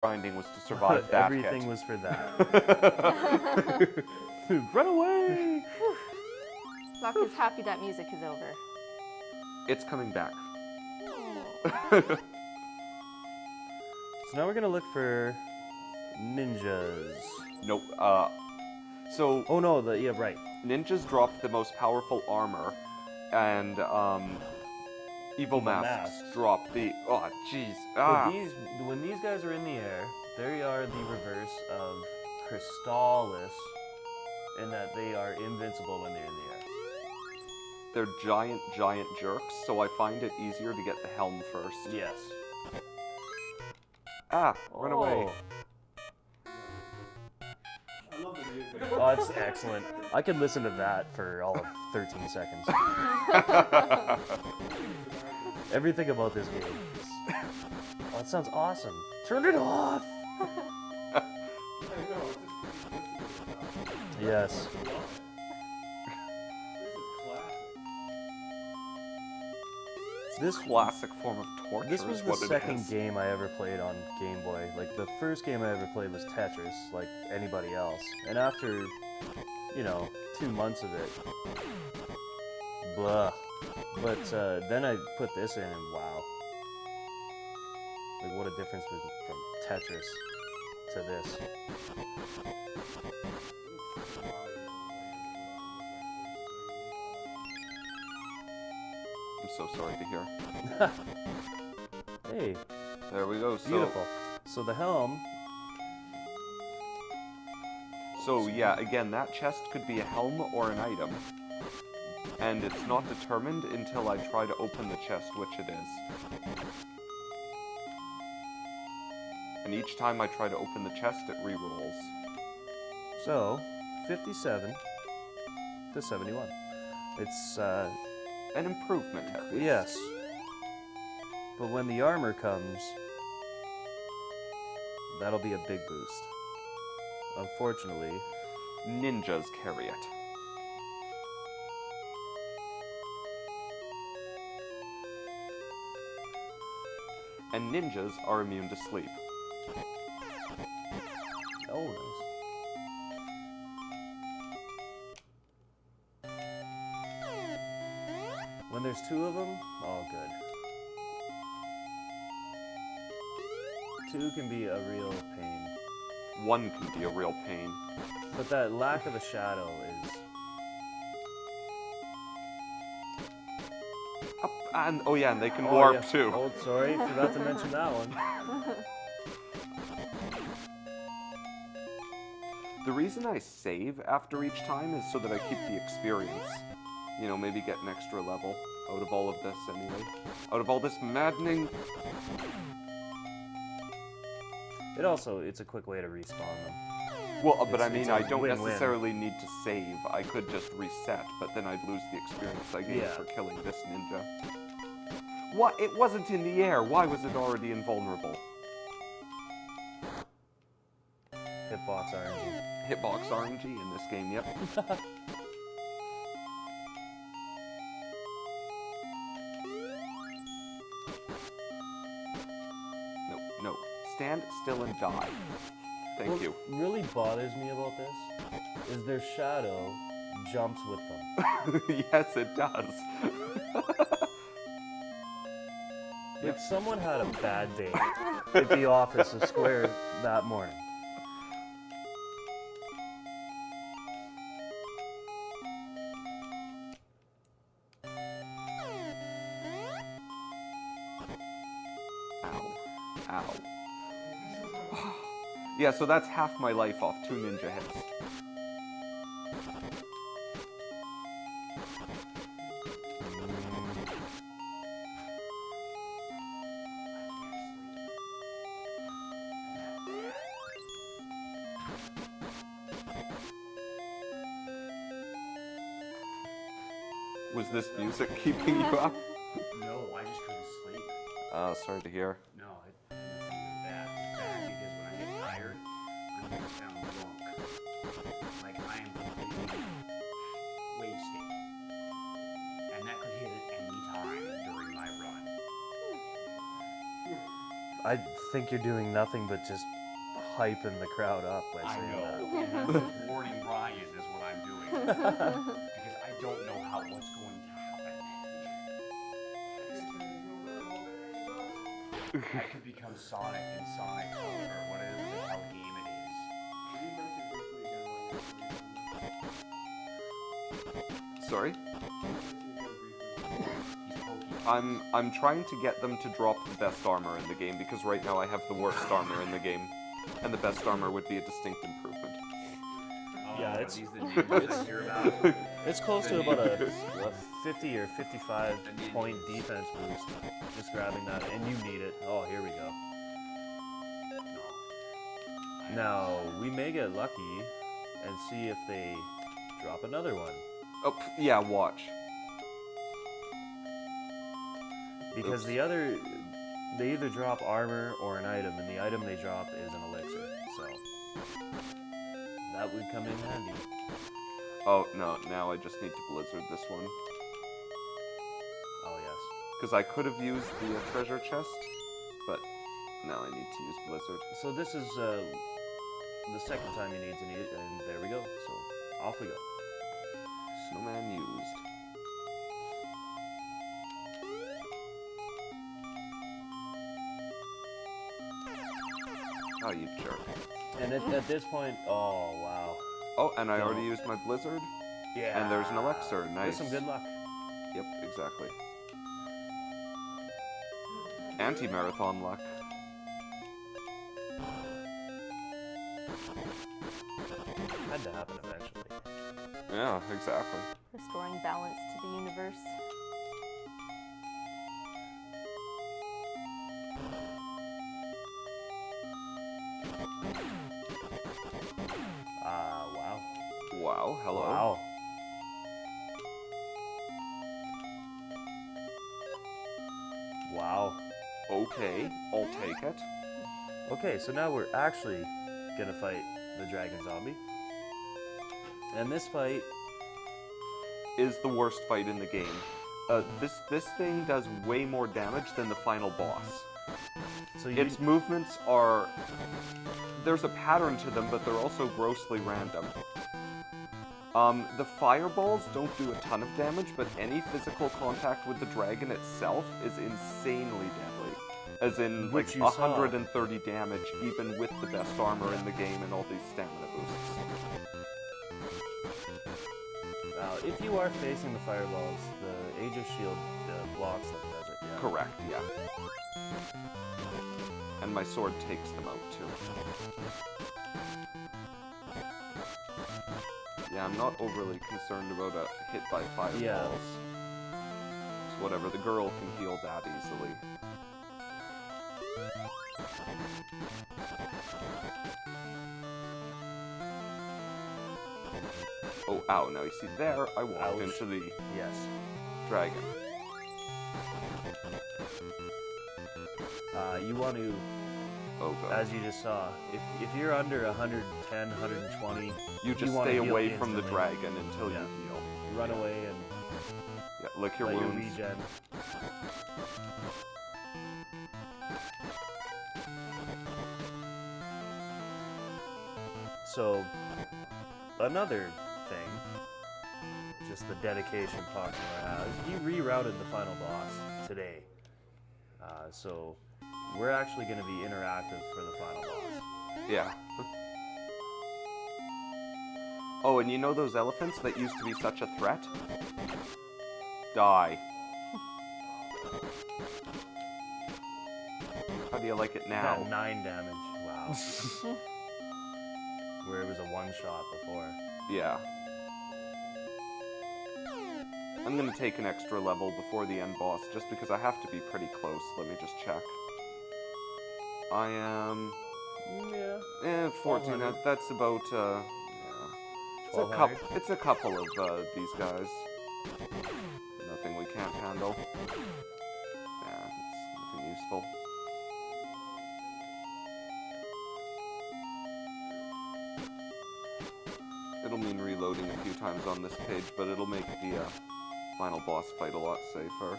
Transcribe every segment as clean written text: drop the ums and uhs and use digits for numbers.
grinding was to survive that Everything hit. was for that. Run away! Locke is happy that music is over. It's coming back. So now we're gonna look for ninjas. Nope. So Oh no, yeah, right. ninjas drop the most powerful armor, and evil masks masks. drop the. Oh, jeez. But when these guys are in the air, they are the reverse of Crystallis, in that they are invincible when they're in the air. They're giant jerks, so I find it easier to get the helm first. Yes. Run away. Oh, that's excellent. I could listen to that for all of 13 seconds. Everything about this game is... Oh, that sounds awesome. Turn it off! Yes. This Classic form of torture. This was is the what it second is. game I ever played on Game Boy. Like, the first game I ever played was Tetris, like anybody else. And after, 2 months of it, blah. But then I put this in, and wow. Like, what a difference from Tetris to this. I'm so sorry to hear. Hey, There we go. So, beautiful. So the helm, So yeah, again, that chest could be a helm or an item. And it's not determined until I try to open the chest, which it is. And each time I try to open the chest, it re-rolls. so 57 to 71. It's, An improvement, at least. yes. But when the armor comes, that'll be a big boost. Unfortunately, Ninjas carry it. And ninjas are immune to sleep. oh, nice. When there's 2 of them, oh, good. 2 can be a real pain. One can be a real pain. But that lack of a shadow is... And oh yeah, and they can Oh, warp yeah. too. Oh, sorry, forgot to mention that one. The reason I save after each time is so that I keep the experience. Maybe get an extra level out of all of this anyway. Out of all this maddening... It's a quick way to respawn them. Well, but I It's mean, a I don't win-win. necessarily need to save. I could just reset, but then I'd lose the experience I gained Yeah. for killing this ninja. What? It wasn't in the air. Why was it already invulnerable? Hitbox RNG. Hitbox RNG in this game, yep. No. Stand still and die. Thank you. What really bothers me about this is their shadow jumps with them. Yes, it does. Like someone had a bad day at the office of Square that morning. Ow. Yeah, so that's half my life off 2 ninja hits. Was this music keeping you up? No, I just couldn't sleep. Sorry to hear. No, it had nothing to do with that. It's bad because when I get tired, I'm going to sound drunk. Like I am completely wasted. And that could hit at any time during my run. I think you're doing nothing but just hyping the crowd up by I saying know. And I'm just warning Ryan is what I'm doing. Because I don't know what's going to happen. I could become Sonic in Sonic or whatever the hell game it is. Sorry? He's pokey. I'm trying to get them to drop the best armor in the game because right now I have the worst armor in the game, and the best armor would be a distinct improvement. Yeah, Are it's- these the new ones I hear about? It's close to about a 50 or 55 point defense boost. Just grabbing that, and you need it. Oh, here we go. No. Now, we may get lucky and see if they drop another one. Oh, yeah, watch. Because Oops. they either drop armor or an item, and the item they drop is an elixir. So, that would come in handy. Oh, no, now I just need to blizzard this one. Oh, yes. Because I could have used the treasure chest, but now I need to use blizzard. So this is the second time you need to need it, and there we go. So, off we go. Snowman used. Oh, you jerk. And at this point, oh, wow. Oh, and I No. already used my blizzard. Yeah. And there's an elixir. Nice. With some good luck. Yep, exactly. Anti-marathon luck. Had to happen eventually. Yeah, exactly. Restoring balance to the universe. Wow. Wow, hello. Wow. Wow. Okay, I'll take it. Okay, so now we're actually gonna fight the dragon zombie. And this fight, Is the worst fight in the game. This thing does way more damage than the final boss. so you, Its movements are... There's a pattern to them, but they're also grossly random. The fireballs don't do a ton of damage, but any physical contact with the dragon itself is insanely deadly. As in, Which like, you saw. 130 damage, even with the best armor in the game and all these stamina boosts. now, if you are facing the fireballs, the Age of Shield blocks them, does it? Yeah. Correct, yeah. And my sword takes them out, too. Yeah, I'm not overly concerned about a hit by fireballs. Yeah. It's whatever, the girl can heal that easily. Oh, ow, now you see there, I walked Ouch. into the Yes. dragon. You want to, Oh god. as you just saw, if you're under 110, 120, You just wanna stay heal away from the instantly. dragon until Yeah. you heal. You run away and Yeah, lick your let your wounds. regen. So, another thing, just the dedication Poxmore has, he rerouted the final boss today. So, we're actually going to be interactive for the final boss. Yeah. Oh, and you know those elephants that used to be such a threat? Die. How do you like it now? Got 9 damage. Wow. Where it was a one-shot before. Yeah. I'm gonna take an extra level before the end boss, just because I have to be pretty close. Let me just check. I am... Yeah. 14. 1200. That's about, yeah. It's a couple of, these guys. Nothing we can't handle. Yeah, it's nothing useful. It'll mean reloading a few times on this page, but it'll make the, final boss fight a lot safer.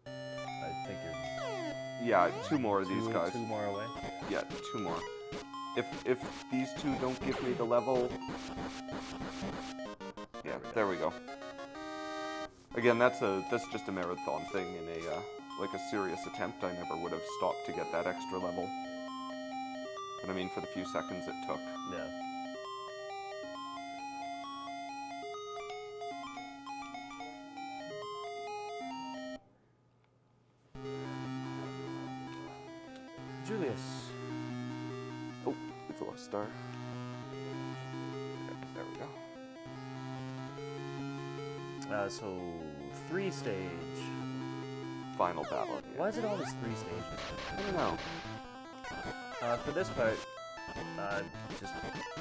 I think you're... Yeah, 2 more of these guys. Two more away. Yeah, 2 more. If these 2 don't give me the level... Yeah, there we go. Again, that's just a marathon thing in a like a serious attempt. I never would have stopped to get that extra level. But I mean, for the few seconds it took. Yeah. Julius. Oh, it's a lost star. Okay, there we go. So 3 stage. Final battle. Yeah. Why is it always 3 stages? I don't know. For this part, just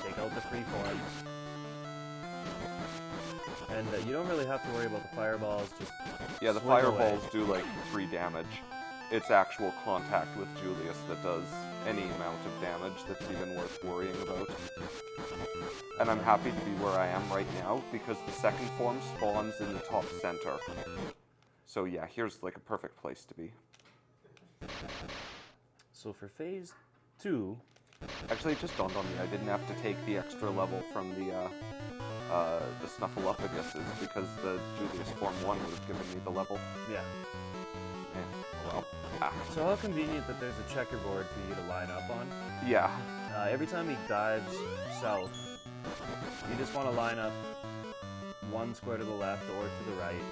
take out the free forms. And you don't really have to worry about the fireballs, just Yeah, the swing away. fireballs do like 3 damage. It's actual contact with Julius that does any amount of damage that's even worth worrying about. And I'm happy to be where I am right now because the second form spawns in the top center. So yeah, here's like a perfect place to be. So for phase 2, Actually, it just dawned on me I didn't have to take the extra level from the Snuffleupaguses because the Julius Form 1 would have given me the level. yeah. Eh, well, So how convenient that there's a checkerboard for you to line up on. yeah. Every time he dives south, you just want to line up 1 square to the left or to the right.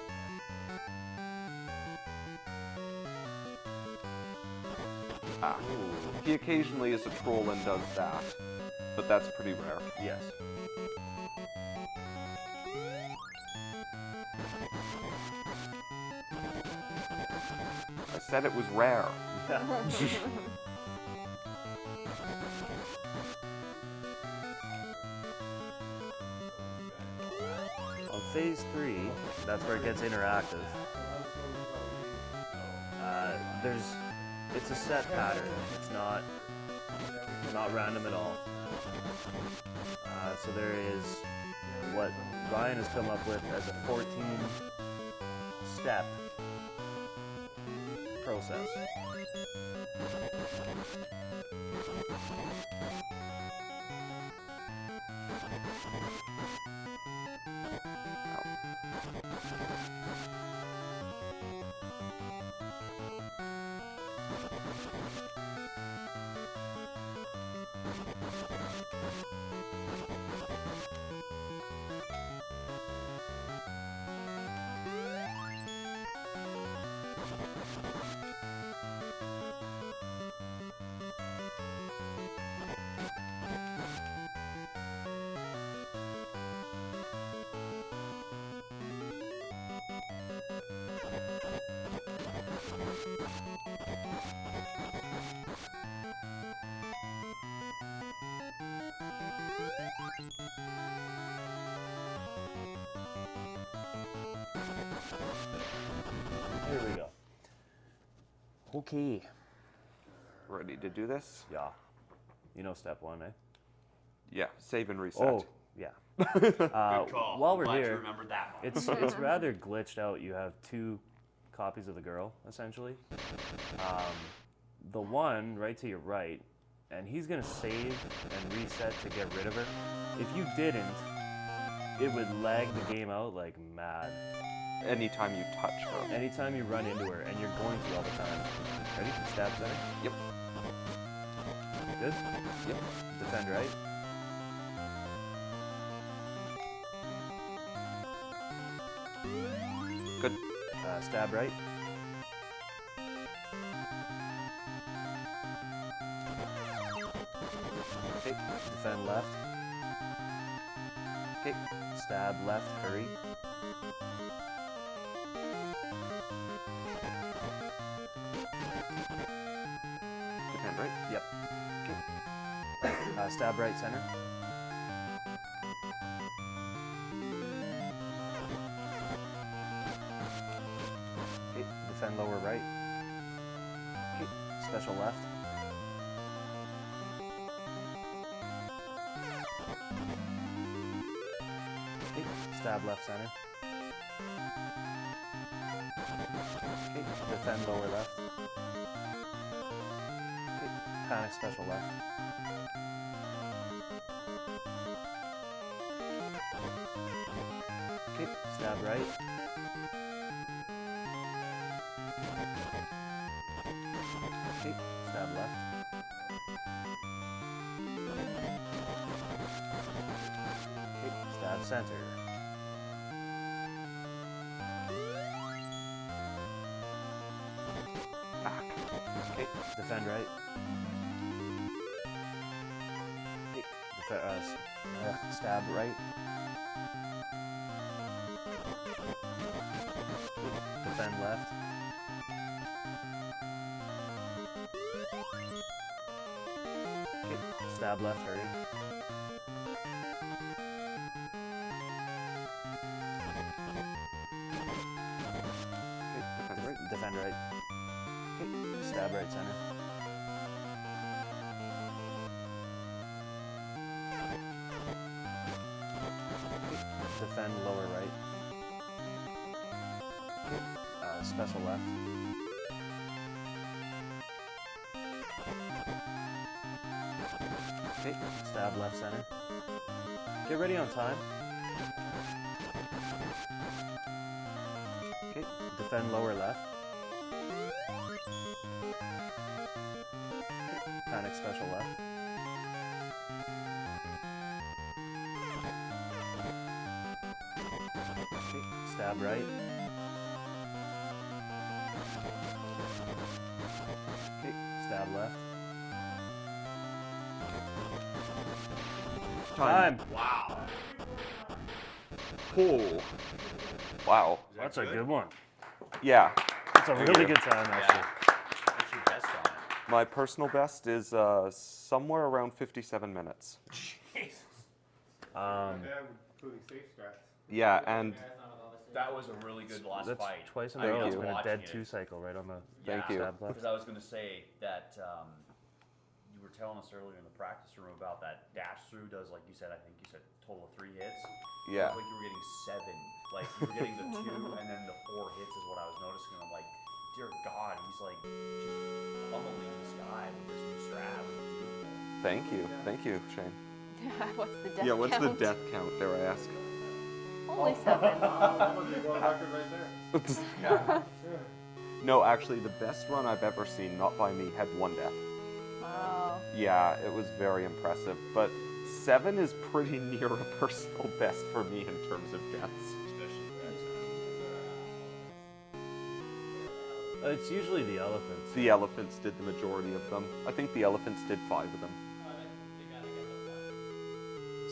He occasionally is a troll and does that, but that's pretty rare. Yes. I said it was rare. Yeah. On phase 3, that's where it gets interactive. It's a set pattern. It's not random at all. So there is what Ryan has come up with as a 14-step process. Here we go. Okay. Ready to do this? Yeah. You know step 1, eh? Yeah, save and reset. Oh, yeah. Good call. While I'm we're glad you here, remembered that one. it's rather glitched out. You have 2 copies of the girl, essentially. The one right to your right, and he's gonna save and reset to get rid of her. If you didn't, it would lag the game out like mad. Anytime you touch her. Anytime you run into her, and you're going to all the time. Ready? Stab center. Yep. Good? Yep. Defend right. Good. Stab right. Okay. Defend left. Okay. Stab left. Hurry. Defend right. Yep. Stab right center. Okay. Defend lower right. Okay. Special left. Okay. Stab left center. Okay. Defend lower left. Panic special left. Okay, stab right. Okay, stab left. Okay, stab center. Back. Okay. Defend right. Okay, stab right. Defend left. Okay, stab left, hurry. Okay. Defend right. Defend right. Okay, stab right center. Defend lower right. Okay, special left. Okay, stab left center. Get ready on time. Okay, defend lower left. Okay, panic special left. Okay, stab right. Okay, stab left. Time. Wow. Oh. Wow. That's a good one. Yeah. That's a Thank really you. good time, actually. What's your best on it? My personal best is somewhere around 57 minutes. Jesus. Including safe strats. Yeah, and That was a really good last That's fight. twice in Thank a row. you. It's been a Watching dead it. 2 cycle right on the Thank you. stab left. Because I was going to say that you were telling us earlier in the practice room about that dash through does, like you said, I think you said total of 3 hits. yeah. It looked like you were getting 7. Like you were getting the 2 and then the 4 hits is what I was noticing. I'm like, dear God, he's like just pummeling this guy with this new strap. It was beautiful. Thank you. Thank you, Shane. What's the death Yeah, what's count? the death count, dare I ask? Only 7. That must be world record right there. No, actually, the best run I've ever seen, not by me, had 1 death. Wow. Yeah, it was very impressive. But 7 is pretty near a personal best for me in terms of deaths. It's usually the elephants. The elephants did the majority of them. I think the elephants did 5 of them.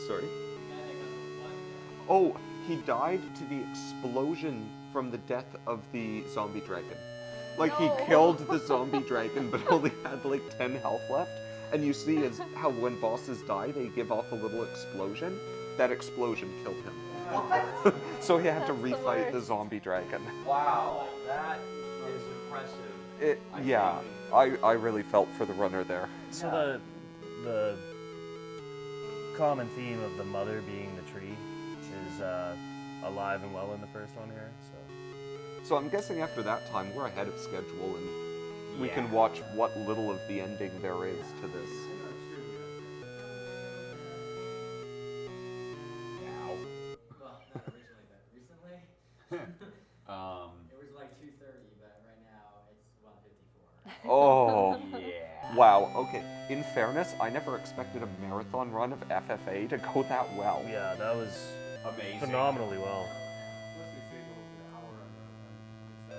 Sorry? Oh, he died to the explosion from the death of the zombie dragon. Like, he No. killed the zombie dragon, but only had like 10 health left. And you see as how when bosses die, they give off a little explosion. That explosion killed him. So he had to That's the refight the worst. zombie dragon. Wow, that is impressive. It, I yeah, I really felt for the runner there. So the common theme of the mother being the tree is alive and well in the first one here. So I'm guessing after that time, we're ahead of schedule and we can Yeah. watch what little of the ending there is to this. Now. Well, not originally, but recently. It was like 2:30, but right now it's 1:54. Oh, Yeah. wow. Okay, in fairness, I never expected a marathon run of FFA to go that well. Yeah, that was Amazing. phenomenally well. Leslie Siegel was an hour on the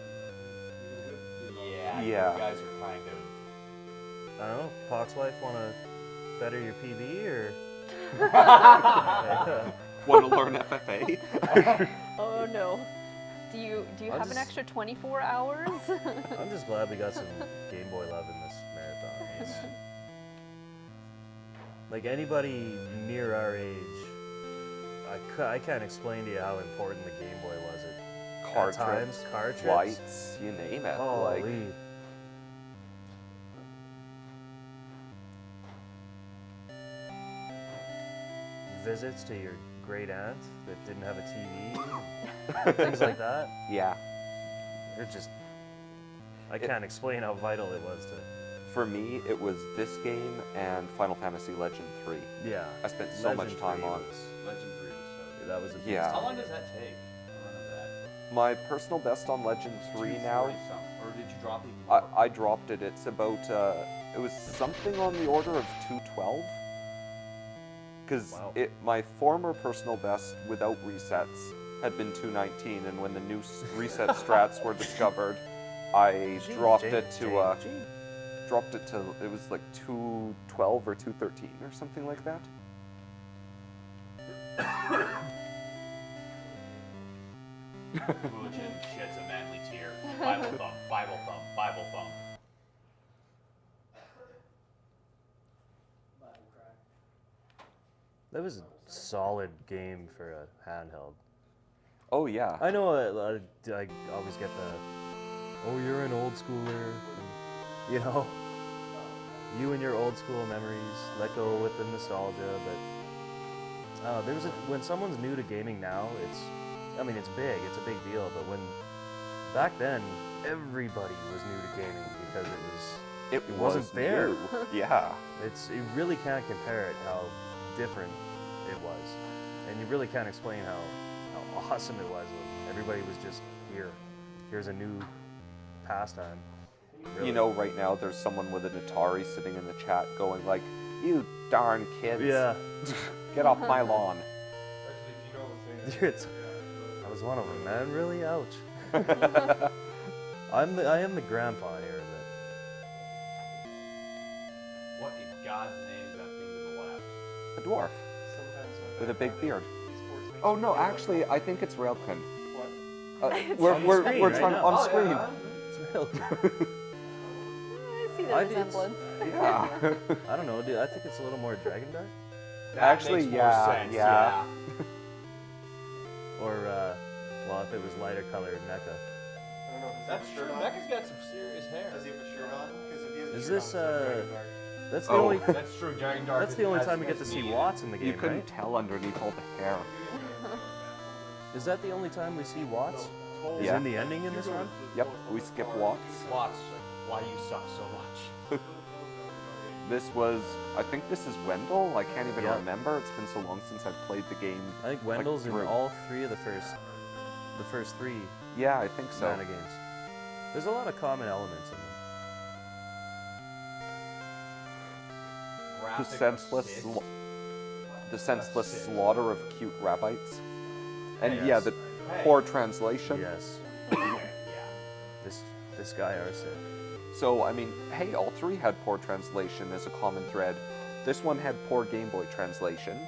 27. Yeah. Yeah. You guys are kind of. I don't know. Pox Life want to better your PB or? Want to learn FFA? Oh no. Do you I'll have an just- extra 24 hours? I'm just glad we got some Game Boy love in this marathon. It's- like anybody near our age, I can't explain to you how important the Game Boy was at Car times. trips, Car trips. flights, you name it. Like, Holy. Visits to your great aunt that didn't have a TV, things like that. yeah, It just, I can't explain how vital it was to. For me, it was this game and Final Fantasy Legend 3. Yeah. I spent so much Legend time 3 on. was- Legend 3 was so good. That was a beast. Yeah. How long does that take? A run of that? My personal best on Legend 3 now, 240-something. Or did you drop even more? I dropped it. It's about, it was something on the order of 212. Because Wow. my former personal best without resets had been 219, and when the new reset strats were discovered, I dropped it to, it was like 212 or 213 or something like that. Muujin sheds a manly tear. Bible thump, Bible thump, Bible thump. That was a solid game for a handheld. Oh yeah. I know I always get the, oh, you're an old schooler. And, you know, you and your old school memories, let go with the nostalgia. But when someone's new to gaming now, it's big, it's a big deal. But back then, everybody was new to gaming because it wasn't was fair. new. Yeah. You really can't compare it how different it was, and you really can't explain how awesome it was. When everybody was just here. Here's a new pastime. Really. You know, right now there's someone with an Atari sitting in the chat going like, "You darn kids, Yeah. get off my lawn." Actually, if you know the thing. It's- I was one of them, man. Really, ouch. I am the grandpa here. What in God's name is that thing to the left? A dwarf Sometimes with a big beard. esports makes Oh me no, feel like- actually, I think it's Railkin. What? We're on we're screen we're right trying now. on Oh, screen. It's real. I see the I did- resemblance. Yeah. I don't know, dude. I think it's a little more Dragon Dark, That Actually, makes more yeah, sense, yeah. or well, if it was lighter colored Mecha. I don't know. Does That's he true. have a shirt on? Mecca's got some serious hair. Does he have a shirt on? Because if he has a Is shirt this, on, it's not Dragon Dark. That's the Oh. only. That's true. Dragon Dark. That's the only time we get to see Watts in the You game, couldn't right? tell underneath all the hair. Is that the only time we see Watts? Is Yeah. in the ending in this one? Yep, we skip Watts. Watts, why do you suck so much? This was, I think this is Wendell. I can't even Yeah. remember. It's been so long since I've played the game. I think Wendell's in through. all three of the first three Yeah, I think so. Mana games. There's a lot of common elements in them. The senseless, the senseless slaughter of cute rabbites, and Yes. yeah, the poor translation. Yes. This guy are sick. So I mean, hey, all three had poor translation as a common thread. This one had poor Game Boy translation.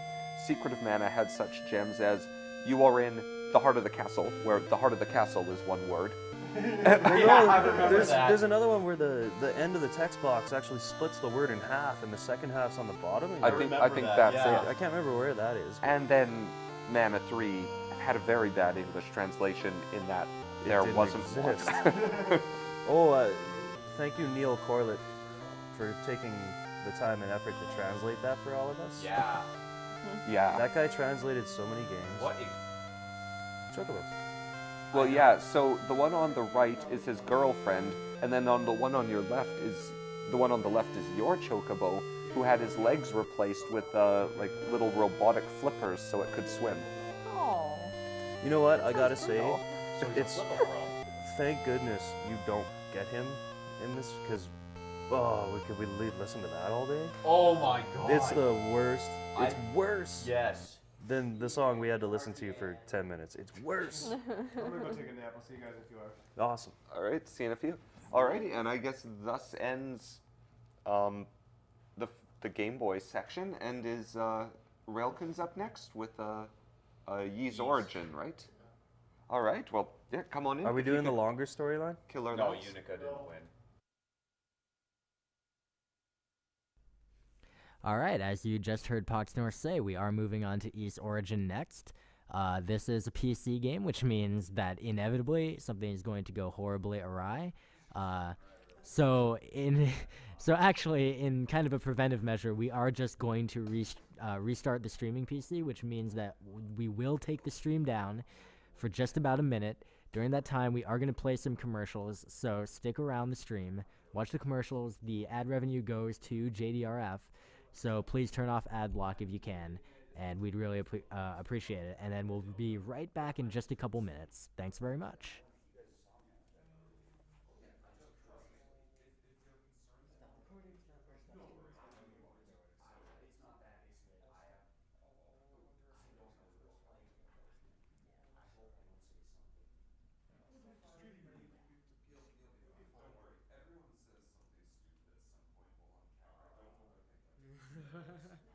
Secret of Mana had such gems as "You are in the heart of the castle," where the heart of the castle is one word. There's another one where the end of the text box actually splits the word in half, and the second half's on the bottom. and I you- think remember that, that's yeah. it. I can't remember where that is. And then Mana 3 had a very bad English translation in that It there didn't wasn't exist. one. Oh, thank you, Neil Corlett, for taking the time and effort to translate that for all of us. Yeah. Yeah. That guy translated so many games. What? Chocobos. Well, yeah, so the one on the right is his girlfriend, and then on the one on your left is your Chocobo, who had his legs replaced with like little robotic flippers so it could swim. Oh. You know what? I That gotta sounds say, brutal. it's thank goodness you don't get him in this, because could we listen to that all day? Oh my god. It's the worst. It's I- worse Yes. than the song we had to listen to for 10 minutes. It's worse. I'm gonna go take a nap. I'll see you guys in a few hours. Awesome. All right, see you in a few. Alrighty, and I guess thus ends the Game Boy section, and is Railkin's up next with Yee's Origin, right? All right, well, yeah, come on in. Are we if you doing the could longer storyline? kill our No, lives. Unica didn't win. All right, as you just heard Poxnor say, we are moving on to East Origin next. This is a PC game, which means that inevitably something is going to go horribly awry. So actually, in kind of a preventive measure, we are just going to restart the streaming PC, which means that we will take the stream down for just about a minute. During that time, we are going to play some commercials, so stick around the stream. watch the commercials. The ad revenue goes to JDRF, so please turn off ad block if you can, and we'd really appreciate it. And then we'll be right back in just a couple minutes. Thanks very much. Everyone says something stupid at some point while on camera. Don't overthink it.